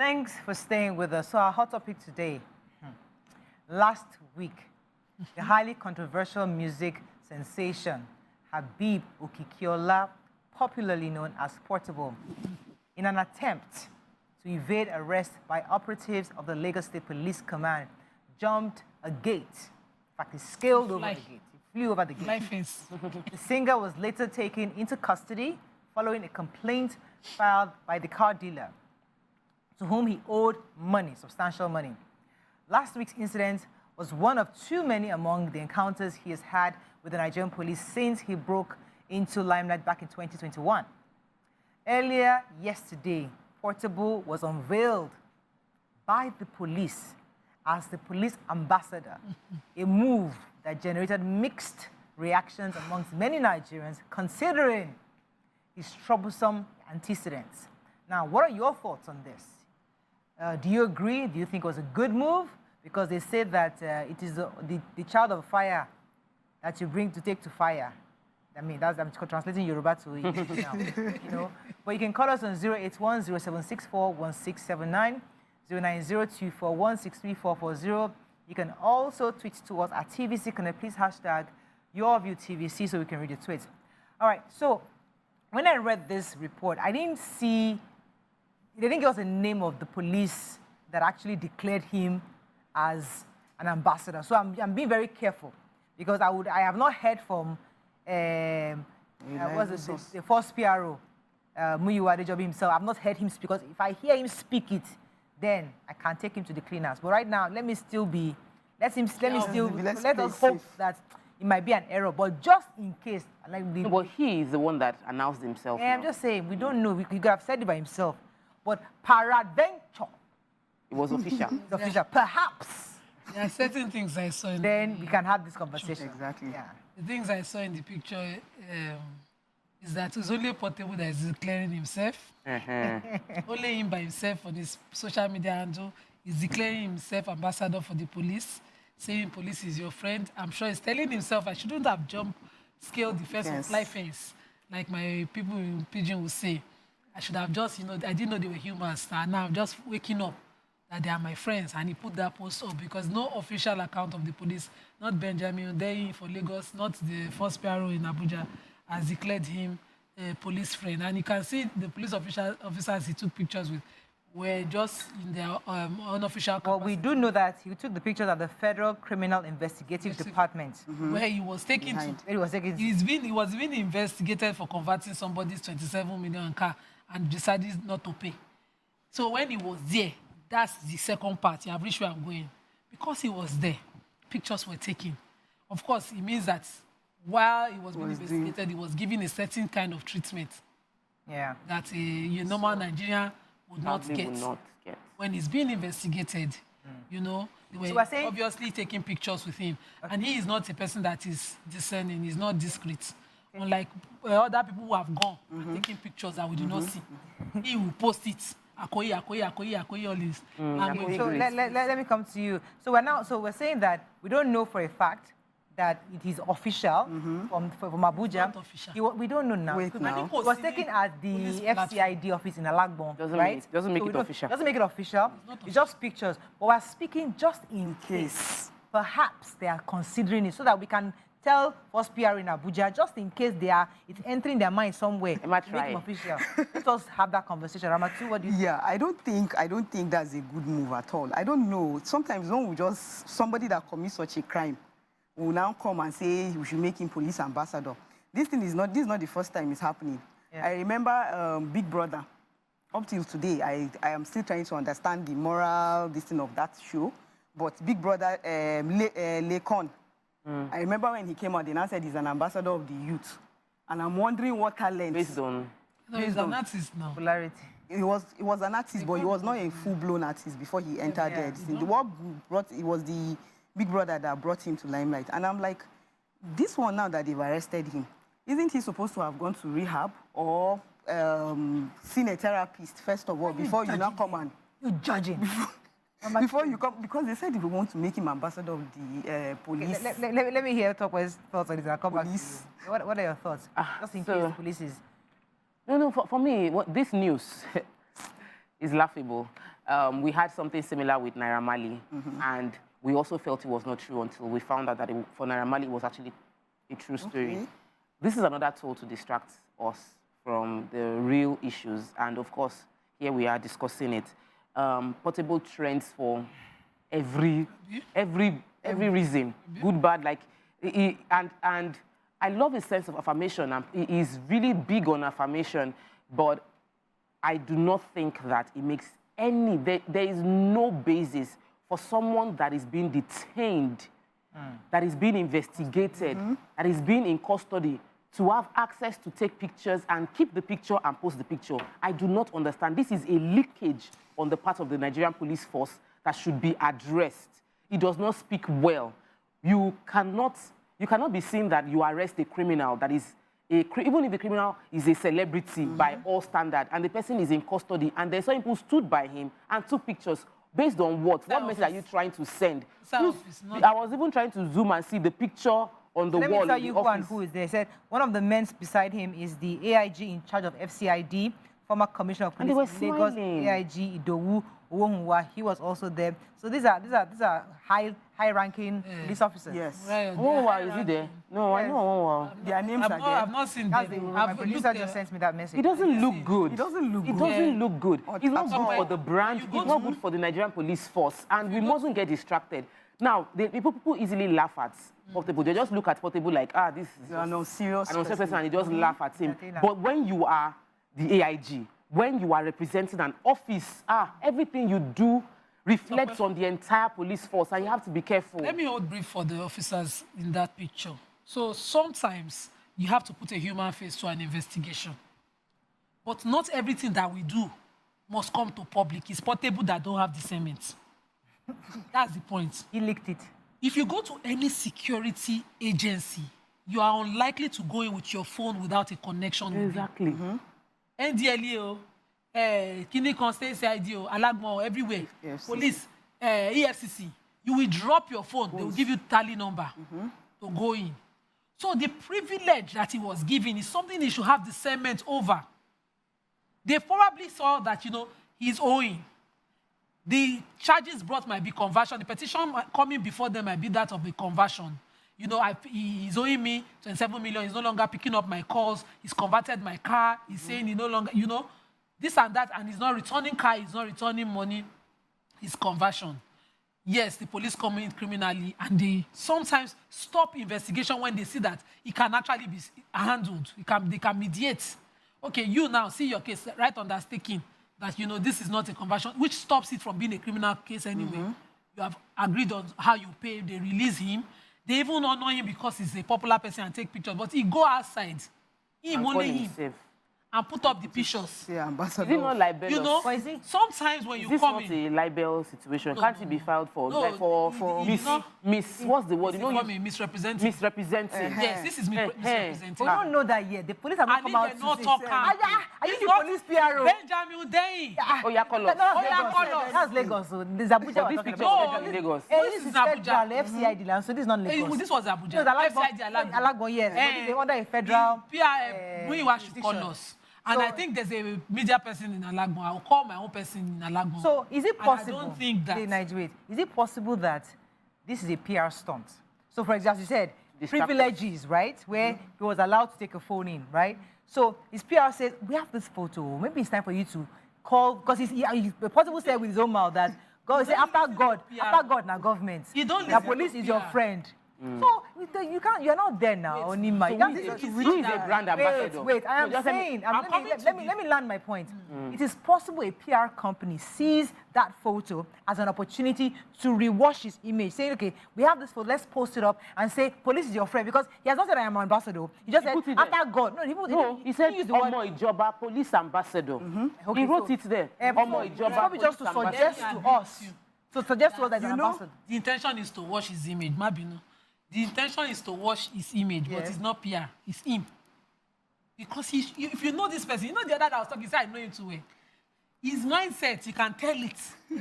Thanks for staying with us. So our hot topic today, last week, the highly controversial music sensation, Habeeb Okikiola, popularly known as Portable, in an attempt to evade arrest by operatives of the Lagos State Police Command, jumped a gate. In fact, he scaled over the gate. He flew over the gate. The singer was later taken into custody following a complaint filed by the car dealer, to whom he owed money, substantial money. Last week's incident was one of too many among the encounters he has had with the Nigerian police since he broke into limelight back in 2021. Earlier yesterday, Portable was unveiled by the police as the police ambassador, a move that generated mixed reactions amongst many Nigerians, considering his troublesome antecedents. Now, what are your thoughts on this? Do you agree? Do you think it was a good move? Because they say that it is the child of fire that you bring to take to fire. I mean, I'm translating Yoruba to English now, you know. But you can call us on 081-0764-1679, 090241634440. You can also tweet to us at TVC Connect. Please hashtag YourViewTVC so we can read your tweets. All right, so when I read this report, I didn't see, they didn't give us the name of the police that actually declared him as an ambassador. So I'm being very careful because I have not heard from what's the first PRO, Muyiwa Adejobi himself. I've not heard him speak, because if I hear him speak it, then I can take him to the cleaners. But right now, let us hope that it might be an error. But just in case, but he is the one that announced himself. Yeah, I'm just saying, we don't know. He could have said it by himself. But peradventure, it was official. It's official. Perhaps. There are certain things I saw in then we can have this conversation. Exactly. Yeah. The things I saw in the picture is that it's only Portable that is declaring himself. Only him by himself on his social media handle is declaring himself ambassador for the police, saying police is your friend. I'm sure he's telling himself, I shouldn't have scaled the fence or fly fence, like my people in Pidgin will say. I should have just, I didn't know they were humans. And now I'm just waking up that they are my friends. And he put that post up because no official account of the police, not Benjamin Odeyi for Lagos, not the first PRO in Abuja, has declared him a police friend. And you can see the police officers he took pictures with were just in their unofficial capacity. Well, we do know that he took the pictures at the Federal Criminal Investigative Department. Where he was taken to. He was being investigated for converting somebody's 27 million car and decided not to pay. So when he was there, that's the second part. You have reached where I'm going. Because he was there, pictures were taken. Of course, it means that while he was being investigated, he was given a certain kind of treatment. Yeah. That a normal Nigerian would not get. When he's being investigated, they were obviously taking pictures with him. Okay. And he is not a person that is discerning, he's not discreet. Okay. Unlike other people who have gone and taking pictures that we do not see. He will post it. Akoi, all this. So let me come to you. So we're saying that we don't know for a fact that it is official from Abuja. We don't know now. It was taken at the FCID office in Alagbon, right? Doesn't make it official. Doesn't make it official. It's just pictures. But we're speaking just in case. Perhaps they are considering it so that we can tell first PR in Abuja, just in case it's entering their mind somewhere. Make it official. Let us have that conversation. Ramatu, what do you think? Yeah, I don't think that's a good move at all. I don't know. Sometimes somebody that commits such a crime will now come and say we should make him police ambassador. This is not the first time it's happening. Yeah. I remember Big Brother. Up till today, I am still trying to understand the moral of that show. But Big Brother, Lekon, I remember when he came out, they now said he's an ambassador of the youth. And I'm wondering what talent. He's an artist now. Popularity. He was an artist, but he was not a full-blown artist before he entered there. It was the Big Brother that brought him to limelight. And I'm like, this one now that they've arrested him, isn't he supposed to have gone to rehab or seen a therapist first of all before you now come and... You're judging. Before you come, because they said if we want to make him ambassador of the police. Okay, let me hear Tokwe's thoughts on this. I'll come back to you. What are your thoughts? Just in case the police is... No, for me, this news is laughable. We had something similar with Naira Marley, and we also felt it was not true until we found out that for Naira Marley, it was actually a true story. Okay. This is another tool to distract us from the real issues, and of course, here we are discussing it. Portable trends for every reason, good, bad, like, and I love his sense of affirmation, and he is really big on affirmation, but I do not think that it makes there is no basis for someone that is being detained, that is being investigated, that is being in custody, to have access to take pictures and keep the picture and post the picture. I do not understand. This is a leakage on the part of the Nigerian police force that should be addressed. It does not speak well. You cannot be seen that you arrest a criminal that is even if the criminal is a celebrity by all standard, and the person is in custody, and there's some people stood by him and took pictures. Based on what? What message are you trying to send? I was even trying to zoom and see the picture on the wall. Let me tell you in the who and office. who is there. He said one of the men beside him is the AIG in charge of FCID, former commissioner of And they police were in Lagos, smiling. AIG Idowu Owonwa. He was also there. So these are high-ranking police officers. Yes. Right, Oh, wow, is he there? No, I know. Oh, wow. Their names are there. I've not seen That's them. my I've producer looked, just sent me that message. It doesn't look good. It doesn't look It good. doesn't look good. Or It's not good somewhere. for the brand. You It's go not to- good for the Nigerian police force. And we mustn't get distracted. Now, people easily laugh at Portable. They just look at Portable like, this is You are no serious an unsafe person, and they just laugh at him. Entertainer. But when you are the AIG, when you are representing an office, everything you do reflects on the entire police force, and you have to be careful. Let me hold brief for the officers in that picture. So sometimes you have to put a human face to an investigation. But not everything that we do must come to public. It's Portable that don't have discernment. That's the point. He leaked it. If you go to any security agency, you are unlikely to go in with your phone without a connection with them. Exactly. NDLEO, Kini Constance IDO, Alagmo, everywhere. Yes. Police, EFCC. You will drop your phone. They will give you tally number to go in. So the privilege that he was given is something he should have discernment over. They probably saw that, he's owing. The charges brought might be conversion. The petition coming before them might be that of the conversion. He's owing me 27 million. He's no longer picking up my calls. He's converted my car. He's saying he no longer, this and that. And he's not returning car. He's not returning money. It's conversion. Yes, the police come in criminally, and they sometimes stop investigation when they see that it can actually be handled. They can mediate. Okay, you now see your case right undertaking that, this is not a conversion, which stops it from being a criminal case anyway. You have agreed on how you pay. They release him. They even honor him because he's a popular person and take pictures. But he go outside, him, only him, Safe. and put up the pictures. Yeah, ambassador. Is it not libelous? What is it? Sometimes when Is you this come not in, a libel situation? Can't it be filed for No, miss? What's the word? you know, misrepresenting. Misrepresenting. Yes, this is misrepresenting. We don't know that yet. The police have not And come if out they to not say, talk, are you it's the not police PRO? Benjamin Day. Oh, yeah, call us. No, yeah, call us. that's Lagos. So there's Abuja. So we're this talking picture about. was taken in Lagos. This This is is Abuja. federal, FCID land, so this is not Lagos. This was Abuja. No, it's FCID Alagbon, yes. But it's under a federal. We should call jurisdiction. us. And So- I think there's a media person in Alagbon. I will call my own person in Alagbon. So is it And possible? I don't think that. Is it possible that this is a PR stunt? So, for example, you said Distract us. privileges, right? Where he was allowed to take a phone in, right? So his PR says, we have this photo. Maybe it's time for you to call, because the possible said with his own mouth that God said after God now government. You don't The listen police to is your PR. friend. So you're not there now, Onima. You can't say Who is a brand ambassador? Wait, I am No, just let me- saying, let me land my point. It is possible a PR company sees that photo as an opportunity to rewash his image, saying, okay, we have this photo, let's post it up and say, police is your friend, because he has not said I am an ambassador. He just said, put it there. after God. No, He said, used the word. Omo Ijoba, police ambassador. Okay, He wrote so- it there. So Omo it's Ijoba, probably just to police suggest ambassador. to us. So suggest to us that he's an ambassador. The intention is to wash his image. Mabino. The intention is to wash his image, but Yes. it's not PR. It's him. Because if you know this person, the other that I was talking, he said, I know him too well. His mindset, you can tell it. He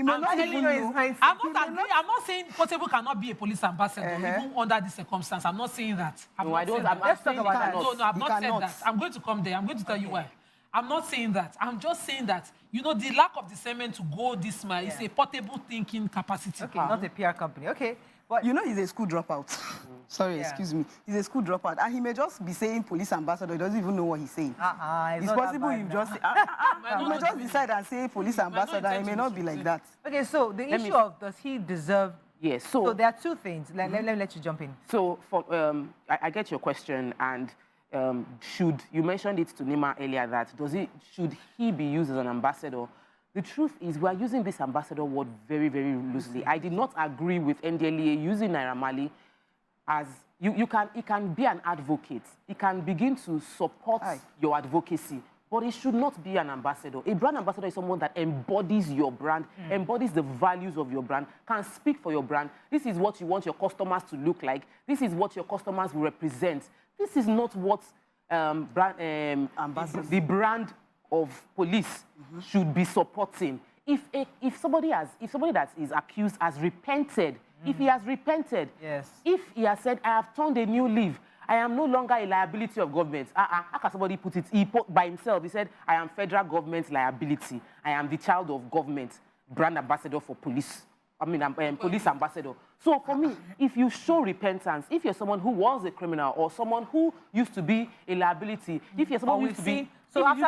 may I'm not telling even you, know. I'm not saying Portable cannot be a police ambassador even under this circumstance. I'm not saying that. No, I don't. Let's talk about that. No, I've He not said cannot. that. I'm going to come there. I'm going to tell you why. I'm not saying that. I'm just saying that, you know, the lack of discernment to go this mile is a portable thinking capacity. Okay, not a PR company. Okay. But You know he's a school dropout. Sorry, Yeah. excuse me. He's a school dropout. And he may just be saying police ambassador. He doesn't even know what he's saying. It's not that possible bad he now. just... he may just decide and say police ambassador. He may not be like that. Okay, so the issue of does he deserve... Yes. So there are two things. Let me let you jump in. So for, I get your question, and you mentioned it to Nima earlier that should he be used as an ambassador? The truth is we are using this ambassador word very, very loosely. I did not agree with NDLEA using Naira Marley as, he can be an advocate. He can begin to support your advocacy, but he should not be an ambassador. A brand ambassador is someone that embodies your brand, embodies the values of your brand, can speak for your brand. This is what you want your customers to look like. This is what your customers will represent. This is not what the brand of police should be supporting. If somebody that is accused has repented, if he has repented, if he has said, I have turned a new leaf, I am no longer a liability of government. How can somebody put it? He put by himself, he said, I am federal government liability. I am the child of government, brand ambassador for police. I mean, I'm police ambassador. So for me, if you show repentance, if you're someone who was a criminal or someone who used to be a liability, if you're someone who used to be... So after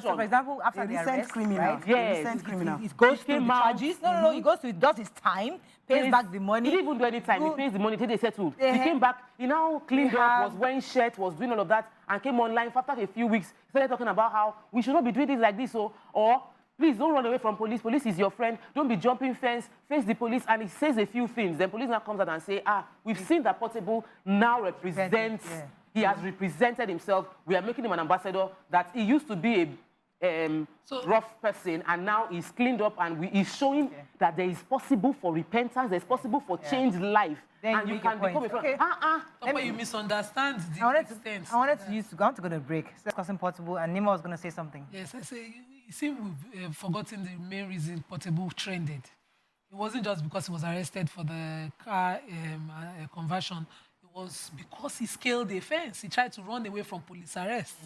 for example, after the recent arrest, criminal. right? Yes. Recent criminal. It goes He through the came out. charges. No, he goes to, he does his time, pays back the money. He didn't even do any time. He pays the money till they settled. He Yeah. came back. He now cleaned We up, have- was wearing shirts, was doing all of that, and came online. After a few weeks, he started talking about how we should not be doing things like this. Or please don't run away from police. Police is your friend. Don't be jumping fence. Face the police. And he says a few things. Then police now comes out and say, we've seen that Portable now represents. Yeah. He has represented himself. We are making him an ambassador. That he used to be a rough person, and now he's cleaned up, and he's showing that there is possible for repentance. There's possible for changed life, Then and you you make your can become point. a friend. Okay. But you misunderstand the I wanted extent. to use. I want to go to a break. Discussing Portable, and Nima was going to say something. Yes, I say, you see, we've forgotten the main reason Portable trended. It wasn't just because he was arrested for the car conversion. It was because he scaled the fence. He tried to run away from police arrest.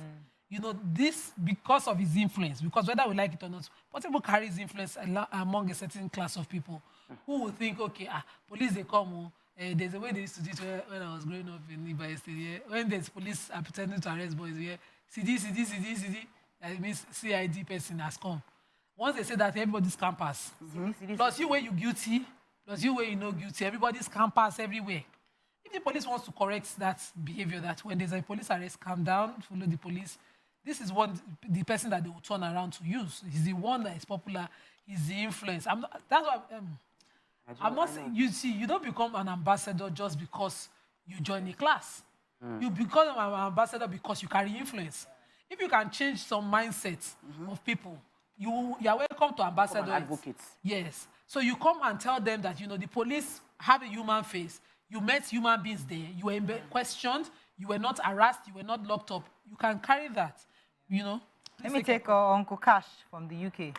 You know, this because of his influence, because whether we like it or not, Portable carries influence among a certain class of people who will think, okay, police, they come. There's a way they used to do it when I was growing up in Iba State. Yeah? When there's police are pretending to arrest boys, yeah? CD. That means CID person has come. Once they say that, everybody's campus. Plus you where you guilty, plus you where you know guilty, everybody's campus everywhere. If the police wants to correct that behavior, that when there's a police arrest, calm down, follow the police, this is what the person that they will turn around to use. He's the one that is popular, he's the influence. That's why I'm not saying, you see, you don't become an ambassador just because you join a class. You become an ambassador because you carry influence. If you can change some mindsets of people, you are welcome to ambassadors. Advocates. Yes. So you come and tell them that, you know, the police have a human face. You met human beings there. You were questioned. You were not harassed. You were not locked up. You can carry that, you know. Let me take Uncle Cash from the UK.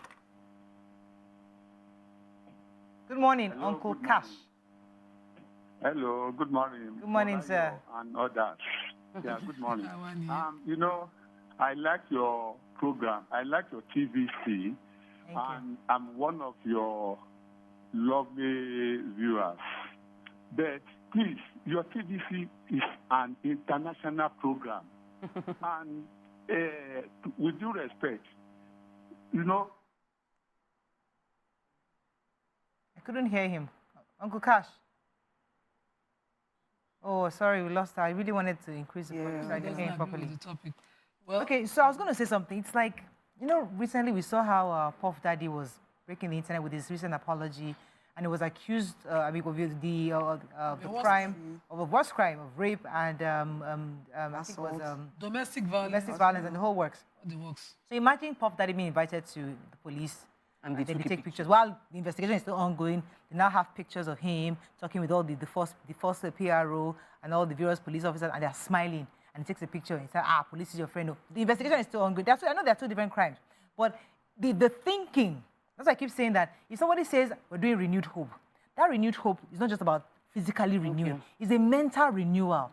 Good morning, Hello, Uncle good Cash. Hello, good morning. Good morning, Morayo sir. And others. Yeah, good morning. You know, I like your program. I like your TVC. Thank you. And I'm one of your lovely viewers. But please, your TVC is an international program. And with due respect, you know, I couldn't hear him. Uncle Cash. Oh, sorry, we lost her. I really wanted to increase the volume so I didn't hear him properly. Well, Okay, so I was going to say something. It's like, you know, recently we saw how Puff Daddy was breaking the internet with his recent apology, and he was accused, of the crime, of a worst crime, of rape and I think it was domestic violence. domestic violence and the whole works. The works. So imagine Puff Daddy being invited to the police, And they then took they a take picture. pictures. While the investigation is still ongoing, they now have pictures of him talking with all the first PRO and all the various police officers, and they're smiling. And he takes a picture and he says, police is your friend. No, the investigation is still ongoing. I know there are two different crimes. But the thinking, that's why I keep saying that if somebody says we're doing renewed hope, that renewed hope is not just about physically renewing. It's a mental renewal.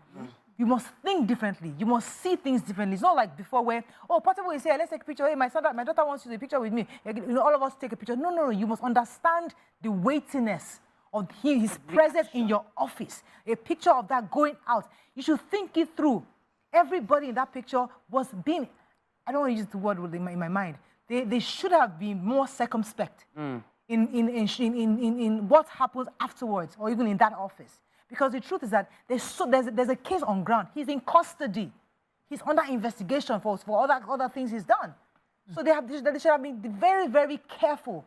You must think differently. You must see things differently. It's not like before where, oh, Portable is here, let's take a picture. Hey, my daughter wants to take a picture with me. All of us take a picture. No, no, no. You must understand the weightiness of his presence in your office. A picture of that going out. You should think it through. Everybody in that picture was being, I don't want to use the word in my mind. They should have been more circumspect in what happens afterwards or even in that office. Because the truth is that there's a case on ground. He's in custody. He's under investigation for other things he's done. So they should have been very, very careful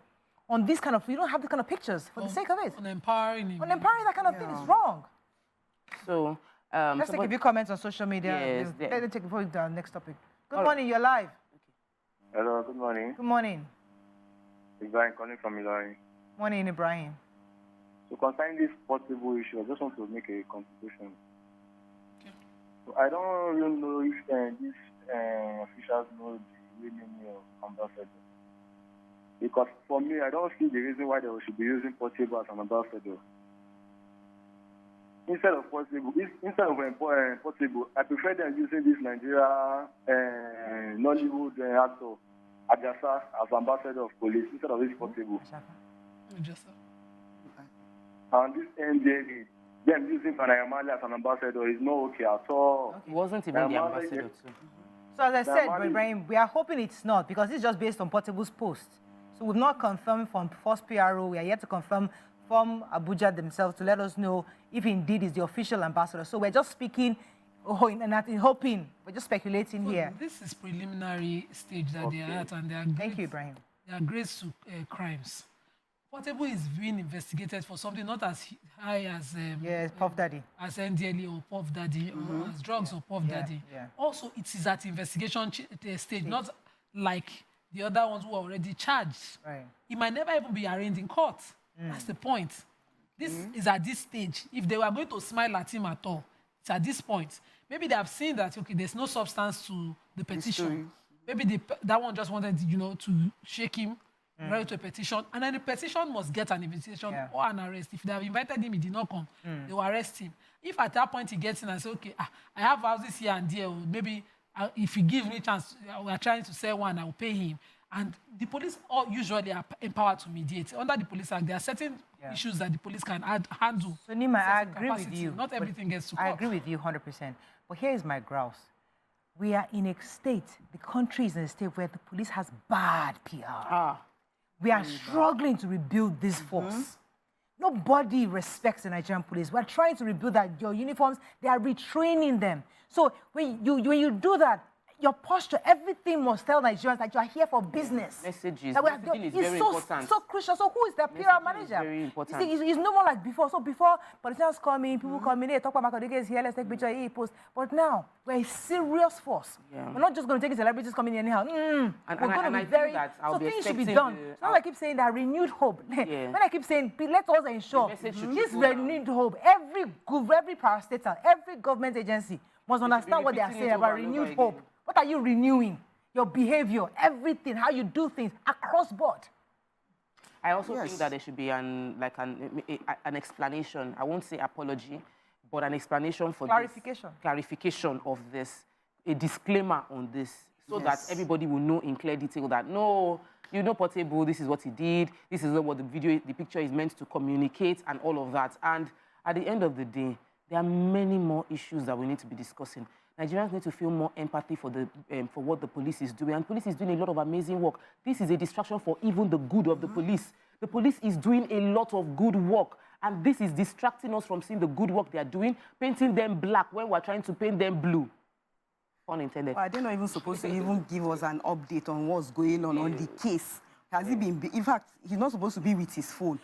on this kind of, you don't have this kind of pictures for the sake of it. On empowering that kind of thing is wrong. So, let's take a few comments on social media. Yes, Let's take before we do our next topic. Good morning, you're live. Hello, good morning. Good morning. Ibrahim calling from Ilorin. Morning, Ibrahim. So concerning this possible issue, I just want to make a contribution. Okay. So I don't really know if these officials know the real name of ambassador. Because for me, I don't see the reason why they should be using Portable as an ambassador. Instead of Portable, I prefer them using this Nigeria Nollywood actor Ajasa as ambassador of police instead of this Portable. And this NDA, them using Panayamali as an ambassador is not okay at all. He wasn't even the ambassador too. So as I said, Ibrahim, we are hoping it's not because it's just based on Portable's post. So we've not confirmed from First PRO. We are yet to confirm from Abuja themselves to let us know if indeed is the official ambassador. So we're just speaking and hoping. We're just speculating here. This is preliminary stage that they are at, and they are Thank you, Ibrahim. They are grades to crimes. Portable is being investigated for something not as high as yes, Puff Daddy, as NDLE or Puff Daddy, or as drugs or Puff Daddy. Yeah. Also, it is at investigation stage, not like the other ones who are already charged. Right. It might never even be arraigned in court. That's the point. This is at this stage. If they were going to smile at him at all, it's at this point. Maybe they have seen that, okay, there's no substance to the petition. Maybe that one just wanted, to shake him, write to a petition, and then the petition must get an invitation or an arrest. If they have invited him, he did not come, they will arrest him. If at that point he gets in and says, okay, I have houses here and there, or maybe if he gives me a chance, we are trying to sell one, I will pay him. And the police usually are empowered to mediate. Under the Police Act, there are certain issues that the police can handle. So, Nima, I agree with you. Not everything gets to court. I agree with you 100%. But here is my grouse. We are in a state, the country is in a state where the police has bad PR. We are struggling to rebuild this force. Nobody respects the Nigerian police. We're trying to rebuild that. Your uniforms, they are retraining them. So when you do that, your posture, everything must tell Nigerians that you are here for business. Messages. Messaging is very important. So crucial. So who is the PR manager? Very important. You see, it's no more like before. So before, politicians come in, people come in, they talk about Makodege is here, let's take picture, he post. But now, we're a serious force. We're not just going to take celebrities coming in anyhow. We're going to be very... So things should be done. It's not like I keep saying that renewed hope. When I keep saying, let us ensure this renewed hope, every parastatal, every government agency must understand what they are saying about renewed hope. What are you renewing? Your behavior, everything, how you do things across board. I also think that there should be an explanation. I won't say apology, but an explanation for clarification. Clarification of this, a disclaimer on this, so that everybody will know in clear detail that no, Portable, this is what he did, this is what the picture is meant to communicate, and all of that. And at the end of the day, there are many more issues that we need to be discussing. Nigerians need to feel more empathy for what the police is doing. And police is doing a lot of amazing work. This is a distraction for even the good of the police. The police is doing a lot of good work. And this is distracting us from seeing the good work they are doing, painting them black when we're trying to paint them blue. Pun intended. Well, they're not even supposed to even give us an update on what's going on the case. Has he been... In fact, he's not supposed to be with his phone.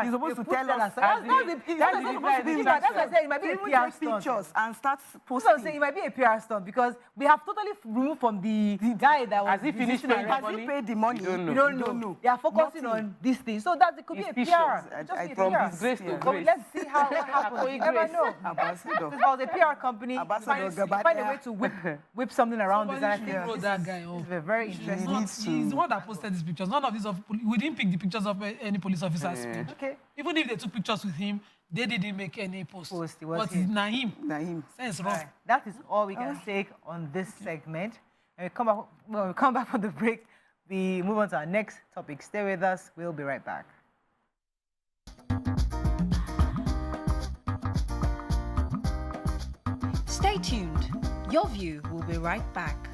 He's supposed to tell us. That's why I said it might be a PR stunt. Pictures and start posting. So it might be a PR stunt because we have totally removed from the guy that was... Has he finished paying the money? Has he paid the money? We don't know. They are focusing on this thing. So that it could be a PR. From disgrace to grace. Let's see how what happens. You never know. Ambassador. If it was a PR company, find a way to whip something around this. And I think wrote that guy off. It's very interesting. He's the one that posted these pictures. None of these... We didn't pick the pictures of any police officer's speech. Okay. Even if they took pictures with him, They didn't make any post. Post, it was But him. Naim. Naim. Sense All wrong. right, that is all we can take on this segment. And when we come back from the break, we move on to our next topic. Stay with us. We'll be right back. Stay tuned. Your View will be right back.